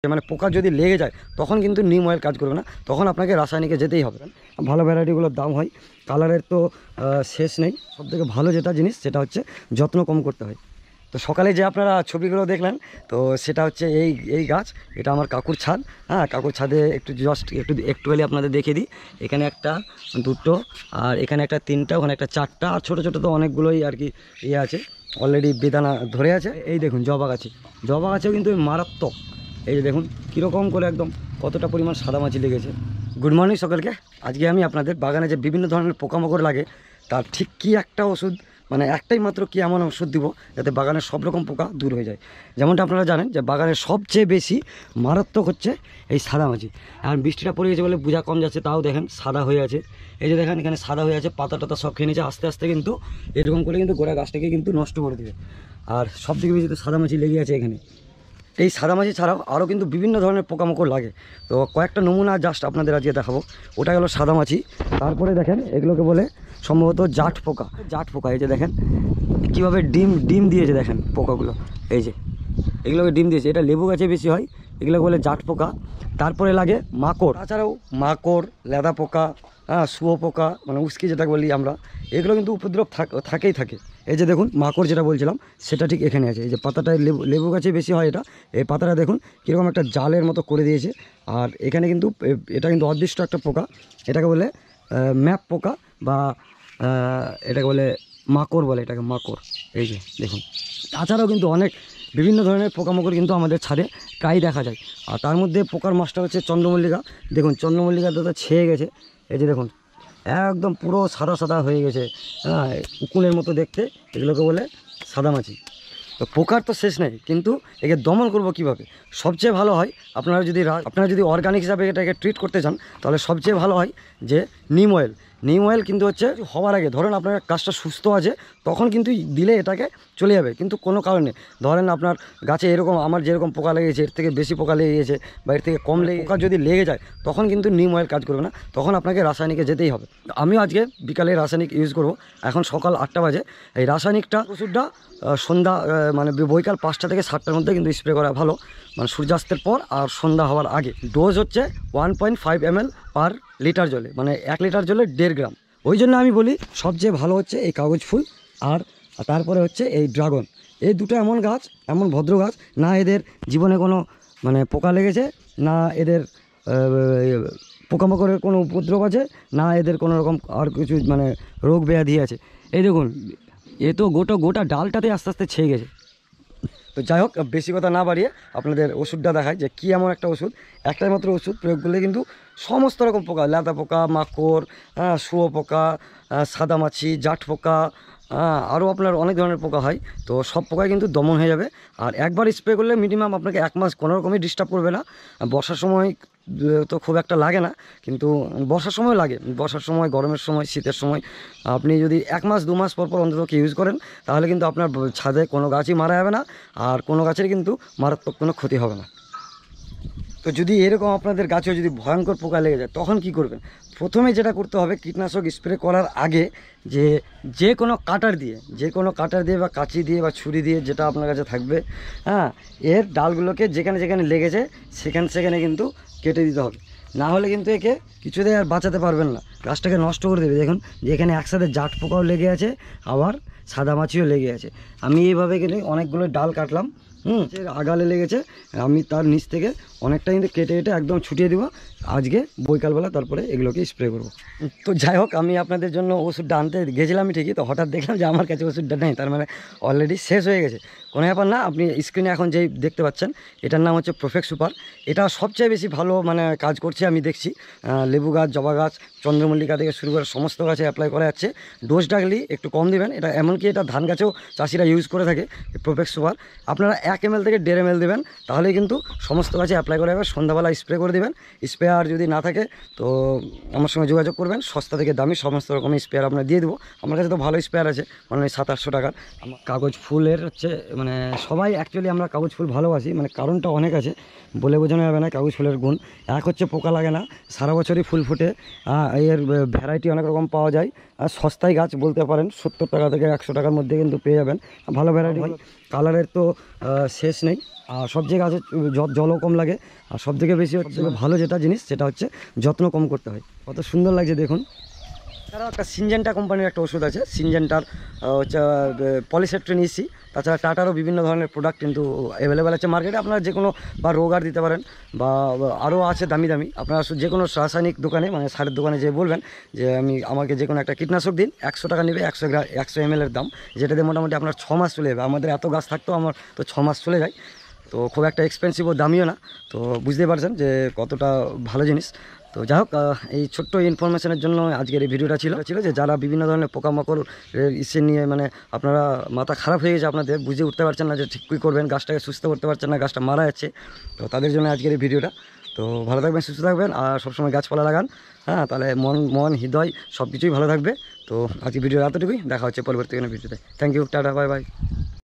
মানে পোকা যদি লেগে যায় তখন কিন্তু নিম অয়েল কাজ করবে না, তখন আপনাকে রাসায়নিকে যেতেই হবে। ভালো ভ্যারাইটিগুলোর দাম হয়, কালারের তো শেষ নেই। সবথেকে ভালো যেটা জিনিস সেটা হচ্ছে যত্ন কম করতে হয়। তো সকালে যে আপনারা ছবিগুলো দেখলেন, তো সেটা হচ্ছে এই এই গাছ, এটা আমার কাকুর ছাদ। হ্যাঁ, কাকুর ছাদে একটুখানি আপনাদের দেখিয়ে দিই। এখানে একটা, দুটো, আর এখানে একটা, তিনটা, ওখানে একটা, চারটা, আর ছোটো ছোটো তো অনেকগুলোই আর কি ইয়ে আছে, অলরেডি বেদানা ধরে আছে। এই দেখুন জবা গাছেও কিন্তু মারাত্মক। এই যে দেখুন কীরকম করে একদম কতটা পরিমাণ সাদামাছি লেগেছে। গুড মর্নিং সকলকে। আজকে আমি আপনাদের বাগানে যে বিভিন্ন ধরনের পোকামাকড় লাগে তার ঠিক কী একটা ওষুধ, মানে একটাই মাত্র কি এমন ওষুধ দিব যাতে বাগানের সব রকম পোকা দূর হয়ে যায়। যেমনটা আপনারা জানেন যে বাগানের সবচেয়ে বেশি মারাত্মক হচ্ছে এই সাদামাছি। এখন বৃষ্টিটা পড়ে গেছে বলে বোঝা কম যাচ্ছে, তাও দেখেন সাদা হয়ে আছে। এই যে দেখেন এখানে সাদা হয়ে আছে, পাতা টাতা সব খেয়ে নিয়েছে। আস্তে আস্তে কিন্তু এরকম করে কিন্তু গোড়া গাছটাকে কিন্তু নষ্ট করে দেবে। আর সবথেকে বেশি তো সাদামাছি লেগে আছে এখানে। এই সাদামাছি ছাড়াও আরও কিন্তু বিভিন্ন ধরনের পোকামাকড় লাগে। তো কয়েকটা নমুনা জাস্ট আপনাদের আজকে দেখাবো। ওটা গেলো সাদামাছি। তারপরে দেখেন এগুলোকে বলে সম্ভবত জাট পোকা। এই যে দেখেন কীভাবে ডিম দিয়েছে, দেখেন পোকাগুলো, এই যে এগুলোকে ডিম দিয়েছে। এটা লেবু গাছে বেশি হয়, এগুলোকে বলে জাট পোকা। তারপরে লাগে মাকড়। তাছাড়াও মাকড়, লেদা পোকা, হ্যাঁ, শুয়ো পোকা, মানে উস্কি যেটা বলি আমরা, এগুলো কিন্তু উপদ্রব থাকেই থাকে। এই যে দেখুন মাকড় যেটা বলছিলাম সেটা ঠিক এখানে আছে। এই যে পাতাটায় লেবু গাছে বেশি হয় এটা। এই পাতাটা দেখুন কীরকম একটা জালের মতো করে দিয়েছে। আর এখানে কিন্তু এটা কিন্তু অদৃষ্ট একটা পোকা, এটাকে বলে ম্যাপ পোকা, বা এটাকে বলে মাকড় বলে, এটাকে মাকড়। এই যে দেখুন, তাছাড়াও কিন্তু অনেক বিভিন্ন ধরনের পোকামাকড় কিন্তু আমাদের ছাদে প্রায় দেখা যায়। আর তার মধ্যে পোকার মাছটা হচ্ছে চন্দ্রমল্লিকা। দেখুন চন্দ্রমল্লিকাটা তো ছেয়ে গেছে, এই যে দেখুন একদম পুরো সাদা সাদা হয়ে গেছে, হ্যাঁ, উকুনের মতো দেখতে। এগুলোকে বলে সাদামাছি। তো পোকার তো শেষ নেই, কিন্তু একে দমন করব কিভাবে? সবচেয়ে ভালো হয় আপনারা যদি অর্গানিক হিসাবে এটাকে ট্রিট করতে চান, তাহলে সবচেয়ে ভালো হয় যে নিম অয়েল কিন্তু হচ্ছে হওয়ার আগে, ধরেন আপনার গাছটা সুস্থ আছে তখন কিন্তু দিলে এটাকে চলে যাবে। কিন্তু কোনো কারণে ধরেন আপনার গাছে এরকম আমার যেরকম পোকা লেগেছে, এর থেকে বেশি পোকা লেগে গেছে বা এর থেকে কম লেগে, পোকা যদি লেগে যায় তখন কিন্তু নিম অয়েল কাজ করবে না, তখন আপনাকে রাসায়নিকে যেতেই হবে। আমিও আজকে বিকালে রাসায়নিক ইউজ করব। এখন সকাল 8টা বাজে। এই রাসায়নিকটা ওষুধটা সন্ধ্যা মানে বৈকাল 5টা থেকে 7টার মধ্যে কিন্তু স্প্রে করা ভালো, মানে সূর্যাস্তের পর আর সন্ধ্যা হওয়ার আগে। ডোজ হচ্ছে 1.5 ml পার লিটার জলে, মানে 1 লিটার জলে 1.5 গ্রাম। ওই জন্য আমি বলি সবচেয়ে ভালো হচ্ছে এই কাগজ ফুল, আর তারপরে হচ্ছে এই ড্রাগন। এই দুটো এমন গাছ, এমন ভদ্র গাছ, না এদের জীবনে কোনো মানে পোকা লেগেছে, না এদের পোকামাকড়ের কোনো উপদ্রব আছে, না এদের কোনো রকম আর কিছু মানে রোগ ব্যাধি আছে। এই দেখুন এ তো গোটা ডালটাতে আস্তে আস্তে ছেয়ে গেছে। তো যাই হোক, বেশি কথা না বাড়িয়ে আপনাদের ওষুধটা দেখায় যে কী এমন একটা ওষুধ, একটাই মাত্র ওষুধ প্রয়োগ করলে কিন্তু সমস্ত রকম পোকা, লেদা পোকা, মাকড়, শুয়ো পোকা, সাদামাছি, জাট পোকা, আরও আপনার অনেক ধরনের পোকা হয়, তো সব পোকায় কিন্তু দমন হয়ে যাবে। আর একবার স্প্রে করলে মিনিমাম আপনাকে 1 মাস কোনো রকমই ডিস্টার্ব করবে না। বর্ষার সময় তো খুব একটা লাগে না, কিন্তু বর্ষার সময় লাগে। বর্ষার সময়, গরমের সময়, শীতের সময় আপনি যদি 1 মাস 2 মাস পর অন্তত ইউজ করেন, তাহলে কিন্তু আপনার ছাদে কোনো গাছই মারা যাবে না, আর কোনো গাছের কিন্তু মারাত্মক কোনো ক্ষতি হবে না। তো যদি এরকম আপনাদের গাছেও যদি ভয়ঙ্কর পোকা লেগে যায় তখন কি করবেন? প্রথমে যেটা করতে হবে, কীটনাশক স্প্রে করার আগে যে কোনো কাটার দিয়ে বা কাঁচি দিয়ে বা ছুরি দিয়ে, যেটা আপনার কাছে থাকবে, হ্যাঁ, এর ডালগুলোকে যেখানে যেখানে লেগেছে সেখানে কিন্তু কেটে দিতে হবে। না হলে কিন্তু একে কিছুতেই আর বাঁচাতে পারবেন না, গাছটাকে নষ্ট করে দেবে। দেখুন যে এখানে একসাথে জাট পোকাও লেগে আছে, আবার সাদামাছিও লেগে আছে। আমি এইভাবে গেলে অনেকগুলো ডাল কাটলাম, আগালে লেগেছে, আমি তার নিচ থেকে অনেকটা কিন্তু কেটে একদম ছুটিয়ে দেবো আজকে বৈকালবেলা, তারপরে এগুলোকে স্প্রে করব। তো যাই হোক, আমি আপনাদের জন্য ওষুধটা আনতে গেছিলামই ঠিকই, তো হঠাৎ দেখলাম যে আমার কাছে ওষুধটা নেই, তার মানে অলরেডি শেষ হয়ে গেছে। কোনো ব্যাপার না, আপনি স্ক্রিনে এখন যেই দেখতে পাচ্ছেন এটার নাম হচ্ছে প্রোফেক্স সুপার। এটা সবচেয়ে বেশি ভালো মানে কাজ করছে আমি দেখছি। লেবু গাছ, জবা গাছ, চন্দ্রমল্লিকা থেকে শুরু করে সমস্ত গাছে অ্যাপ্লাই করা যাচ্ছে। ডোজটা গেলে একটু কম দেবেন। এটা এমনকি এটা ধান গাছেও চাষিরা ইউজ করে থাকে প্রোফেক্স সুপার। আপনারা 1 ml থেকে 1.5 ml দেবেন, তাহলেই কিন্তু সমস্ত গাছে অ্যাপ্লাই করা যাবে। সন্ধ্যাবেলা স্প্রে করে দেবেন। স্প্রেয়ার যদি না থাকে তো আমার সঙ্গে যোগাযোগ করবেন, সস্তা থেকে দামি সমস্ত রকমের স্প্রেয়ার আপনার দিয়ে দেবো। আমার কাছে তো ভালো স্প্রেয়ার আছে, মানে 700-800 টাকার। আমার কাগজ ফুলের হচ্ছে মানে সবাই অ্যাকচুয়ালি আমরা কাগজ ফুল ভালোবাসি, মানে কারণটা অনেক আছে, বলে বোঝানো যাবে না। কাগজ ফুলের গুণ এক হচ্ছে পোকা লাগে না, সারা বছরই ফুল ফোটে, এর ভ্যারাইটি অনেক রকম পাওয়া যায়, আর সস্তায় গাছ বলতে পারেন 70 টাকা থেকে 100 টাকার মধ্যে কিন্তু পেয়ে যাবেন, ভালো ভ্যারাইটি হয়। কালারের তো শেষ নেই। আর সব জায়গায় আছে জলও কম লাগে। আর সব থেকে বেশি হচ্ছে ভালো যেটা জিনিস সেটা হচ্ছে যত্ন কম করতে হয়। কত সুন্দর লাগছে দেখুন। এছাড়াও একটা সিনজেন্টা কোম্পানির একটা ওষুধ আছে, সিনজেন্টার হচ্ছে পলিসেট্রিন ইসি। তাছাড়া টাটারও বিভিন্ন ধরনের প্রোডাক্ট কিন্তু অ্যাভেলেবেল আছে মার্কেটে। আপনারা যে কোনো বা রোগার দিতে পারেন বা আরও আছে দামি দামি। আপনারা যে কোনো রাসায়নিক দোকানে মানে সারের দোকানে যে বলবেন যে আমাকে যে কোনো একটা কীটনাশক দিন, 100 টাকা নেবে 100 ml এর দাম, যেটা দিয়ে মোটামুটি আপনার 6 মাস চলে যাবে। আমাদের এত গাছ থাকতো আমার তো 6 মাস চলে যায়। তো খুব একটা এক্সপেন্সিভ ও দামিও না। তো বুঝতেই পারছেন যে কতটা ভালো জিনিস। তো যাই হোক, এই ছোট্ট ইনফরমেশনের জন্য আজকের এই ভিডিওটা ছিল যে যারা বিভিন্ন ধরনের পোকামাকড় ইসে নিয়ে মানে আপনারা মাথা খারাপ হয়ে গেছে, আপনাদের বুঝে উঠতে পারছেন না যে ঠিক কী করবেন, গাছটাকে সুস্থ করতে পারছেন না, গাছটা মারা যাচ্ছে। তো তাদের জন্য আজকের এই ভিডিওটা। তো ভালো থাকবেন, সুস্থ থাকবেন আর সবসময় গাছপালা লাগান। হ্যাঁ, তাহলে মন হৃদয় সব কিছুই ভালো থাকবে। তো আজকে ভিডিও এতটুকুই, দেখা হচ্ছে পরবর্তী কোনো ভিডিওতে। Thank you, tata, bye by.